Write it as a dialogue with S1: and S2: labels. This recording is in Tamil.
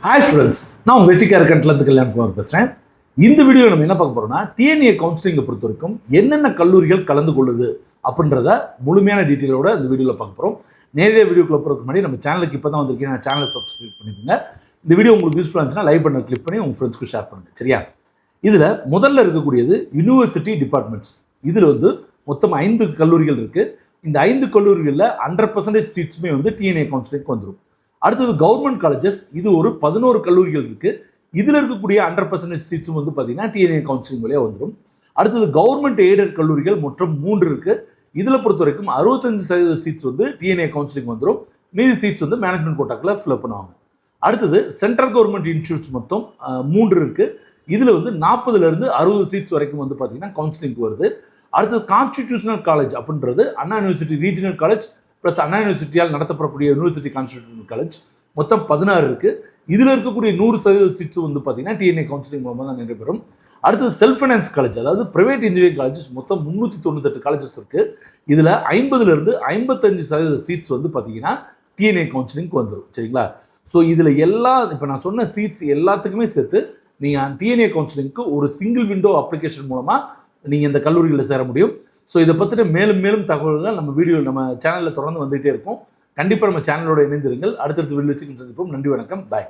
S1: ஹாய் ஸ்டூடெண்ட்ஸ், நான் உங்கள் வெற்றிக்கார கண்ட்லேருந்து கல்யாண்குமார் பேசுகிறேன். இந்த வீடியோவில் நம்ம என்ன பார்க்க போகிறோம்னா, டிஎன்ஏ கவுன்சிலிங்கை பொறுத்த வரைக்கும் என்னென்ன கல்லூரிகள் கலந்து கொள்ளுது அப்படின்றத முழுமையான டீட்டெயிலோட இந்த வீடியோவில் பார்க்க போகிறோம். நேரடியாக வீடியோக்குள்ள போகிறதுக்கு முன்னாடி நம்ம சேனலுக்கு இப்போ தான் வந்திருக்கீங்க, நான் சேனலை சப்ஸ்கிரைப் பண்ணிக்கோங்க. இந்த வீடியோ உங்களுக்கு யூஸ்ஃபுல்லாக இருந்துச்சுன்னா லைக் பண்ண கிளிக் பண்ணி உங்கள் ஃப்ரெண்ட்ஸ்க்கு ஷேர் பண்ணுங்கள், சரியா? இதில் முதல்ல இருக்கக்கூடியது யூனிவர்சிட்டி டிபார்ட்மெண்ட்ஸ். இதில் மொத்தம் 5 கல்லூரிகள் இருக்குது. இந்த 5 கல்லூரிகளில் 100% சீட்ஸுமே டிஎன்ஏ கவுன்சிலிங்க்கு வந்துடும். அடுத்தது கவர்மெண்ட் காலேஜஸ். இது ஒரு 11 கல்லூரிகள் இருக்குது. இதில் இருக்கக்கூடிய 100% சீட்ஸும் பார்த்தீங்கன்னா டிஎன்ஏ கவுன்சிலிங் வழியாக வந்துடும். அடுத்தது கவர்மெண்ட் எய்டட் கல்லூரிகள் மொத்தம் 3 இருக்குது. இதில் பொறுத்த வரைக்கும் 65% சீட்ஸ் டிஎன்ஏ கவுன்சிலிங் வந்துடும். மீதி சீட்ஸ் மேனேஜ்மெண்ட் கோட்டாக்கில் ஃபில்அப் பண்ணுவாங்க. அடுத்தது சென்ட்ரல் கவர்மெண்ட் இன்ஸ்டியூட்ஸ் மொத்தம் 3 இருக்குது. இதில் 40லேருந்து 60 சீட்ஸ் வரைக்கும் பார்த்தீங்கன்னா கவுன்சிலிங்க்கு வருது. அடுத்தது கான்ஸ்டிடியூஷனல் காலேஜ் அப்படின்றது அண்ணா யூனிவர்சிட்டி ரீஜனல் காலேஜ் ப்ளஸ் அண்ணா யூனிவர்சிட்டியால் நடத்தப்படக்கூடிய யூனிவர்சிட்டி கான்ஸ்டிடியூஷனல் காலேஜ் மொத்தம் 16 இருக்குது. இதில் இருக்கக்கூடிய 100% சீட்ஸ் பார்த்தீங்கன்னா டிஎன்ஏ கவுன்சிலிங் மூலமாக தான் நடைபெறும். அடுத்தது செல்ஃப் ஃபைனான்ஸ் காலேஜ், அதாவது பிரைவேட் இன்ஜினியரிங் காலேஜஸ் மொத்தம் 398 காலேஜஸ் இருக்குது. இதில் 50லேருந்து 55% சீட்ஸ் பார்த்தீங்கன்னா டிஎன்ஏ கவுன்சிலிங்க்கு வந்துடும், சரிங்களா? ஸோ இதில் இப்போ நான் சொன்ன சீட்ஸ் எல்லாத்துக்குமே சேர்த்து நீங்கள் டிஎன்ஏ கவுன்சிலிங்க்கு ஒரு சிங்கிள் விண்டோ அப்ளிகேஷன் மூலமாக நீங்கள் இந்த கல்லூரிகளில் சேர முடியும். ஸோ இதை பற்றின மேலும் தகவல்கள் நம்ம சேனலில் தொடர்ந்து வந்துகிட்டே இருக்கும். கண்டிப்பாக நம்ம சேனலோட இணைந்திருங்கள். அடுத்தடுத்த வீடியோ வச்சு சந்திப்போம். நன்றி, வணக்கம், பாய்.